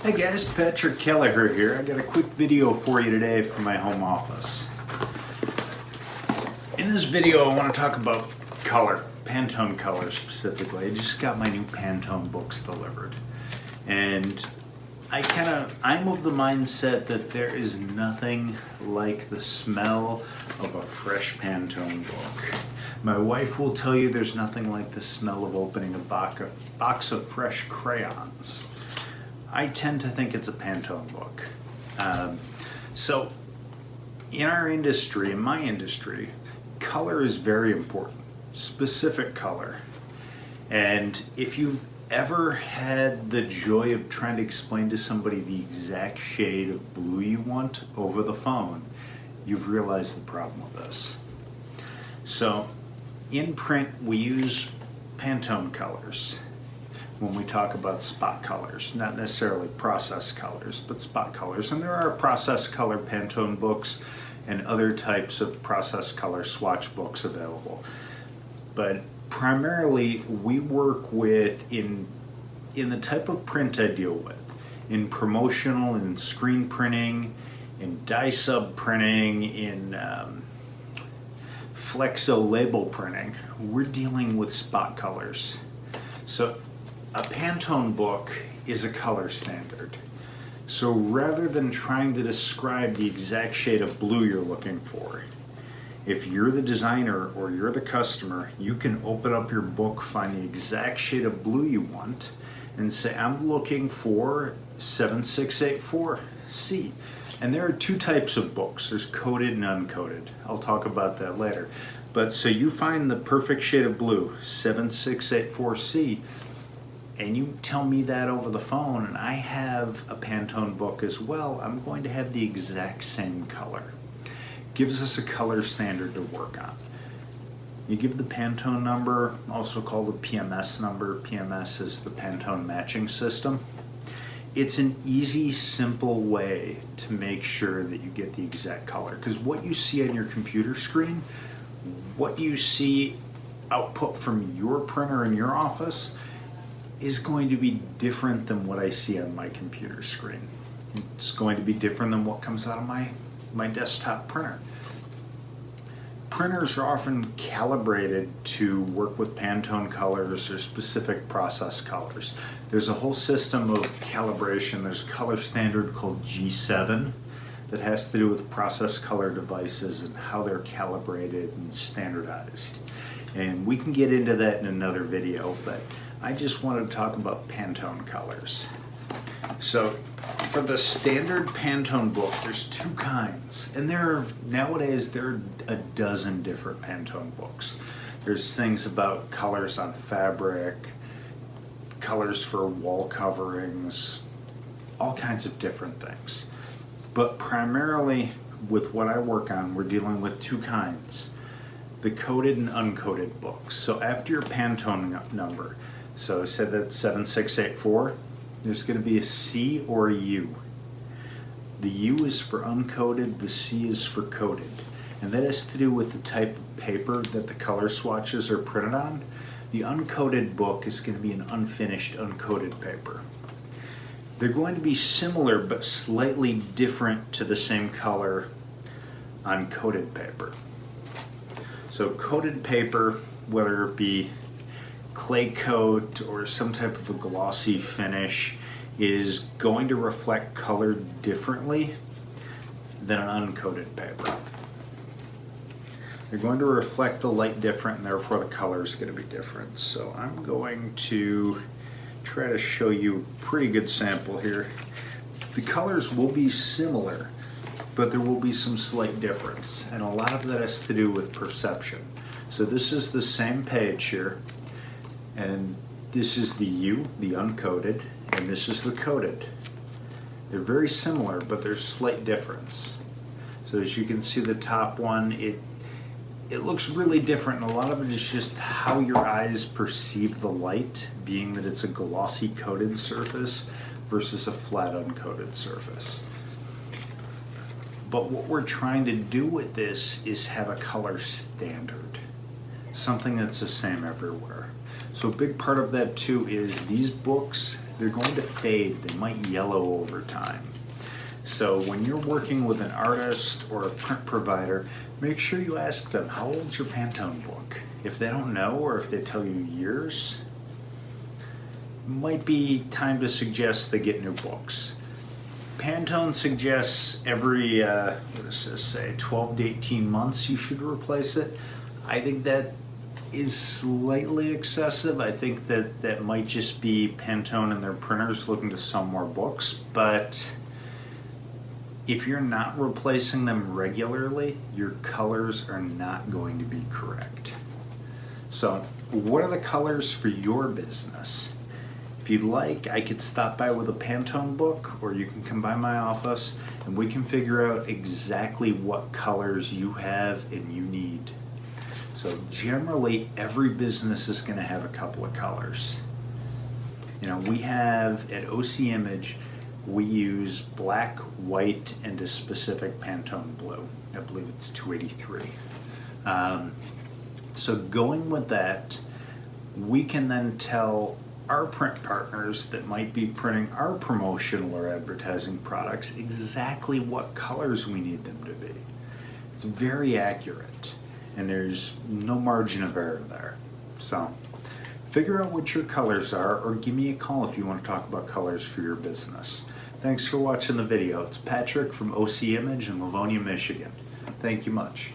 Hey guys, Patrick Kelleher here. I got a quick video for you today from my home office. In this video I want to talk about color, Pantone color specifically. I just got my new Pantone books delivered. And I'm of the mindset that there is nothing like the smell of a fresh Pantone book. My wife will tell you there's nothing like the smell of opening a box of fresh crayons. I tend to think it's a Pantone book. So in our industry, in my industry, color is very important, specific color. And if you've ever had the joy of trying to explain to somebody the exact shade of blue you want over the phone, you've realized the problem with this. So in print, we use Pantone colors when we talk about spot colors, not necessarily process colors, but spot colors. And there are process color Pantone books and other types of process color swatch books available. But primarily we work with, in the type of print I deal with, in promotional and screen printing, in die sub printing, in flexo label printing, we're dealing with spot colors. So a Pantone book is a color standard. So rather than trying to describe the exact shade of blue you're looking for, if you're the designer or you're the customer, you can open up your book, find the exact shade of blue you want, and say, I'm looking for 7684C. And there are two types of books. There's coded and uncoated. I'll talk about that later. But so you find the perfect shade of blue, 7684C, and you tell me that over the phone, and I have a Pantone book as well, I'm going to have the exact same color. Gives us a color standard to work on. You give the Pantone number, also called the PMS number. PMS is the Pantone matching system. It's an easy, simple way to make sure that you get the exact color. Because what you see on your computer screen, what you see output from your printer in your office, is going to be different than what I see on my computer screen. It's going to be different than what comes out of my desktop printer. Printers are often calibrated to work with Pantone colors or specific process colors. There's a whole system of calibration. There's a color standard called G7 that has to do with process color devices and how they're calibrated and standardized. And we can get into that in another video, but I just wanted to talk about Pantone colors. So for the standard Pantone book, there's two kinds, and nowadays there are a dozen different Pantone books. There's things about colors on fabric, colors for wall coverings, all kinds of different things. But primarily with what I work on, we're dealing with two kinds, the coded and uncoated books. So after your Pantone number, so say that's 7684, there's going to be a C or a U. The U is for uncoated, the C is for coated. And that has to do with the type of paper that the color swatches are printed on. The uncoated book is going to be an unfinished, uncoated paper. They're going to be similar but slightly different to the same color on coated paper. So coated paper, whether it be clay coat or some type of a glossy finish, is going to reflect color differently than an uncoated paper. They're going to reflect the light different, and therefore the color is going to be different. So I'm going to try to show you a pretty good sample here. The colors will be similar, but there will be some slight difference, and a lot of that has to do with perception. So this is the same page here, and this is the U, the uncoated, and this is the coated. They're very similar, but there's slight difference. So as you can see, the top one, it looks really different, and a lot of it is just how your eyes perceive the light, being that it's a glossy coated surface versus a flat uncoated surface. But what we're trying to do with this is have a color standard, something that's the same everywhere. So a big part of that too is these books they're going to fade. They might yellow over time. So when you're working with an artist or a print provider, make sure you ask them, how old's your Pantone book? If they don't know, or if they tell you years, it might be time to suggest they get new books. Pantone suggests every, what does this say, 12 to 18 months you should replace it. I think that is slightly excessive. I think that might just be Pantone and their printers looking to sell more books, but if you're not replacing them regularly, your colors are not going to be correct. So, what are the colors for your business? If you'd like, I could stop by with a Pantone book, or you can come by my office and we can figure out exactly what colors you have and you need. So generally, every business is going to have a couple of colors. You know, we have at OC Image, we use black, white, and a specific Pantone blue. I believe it's 283. So going with that, we can then tell our print partners that might be printing our promotional or advertising products exactly what colors we need them to be. It's very accurate, and there's no margin of error there. So figure out what your colors are, or give me a call if you want to talk about colors for your business. Thanks for watching the video. It's Patrick from OC Image in Livonia, Michigan. Thank you much.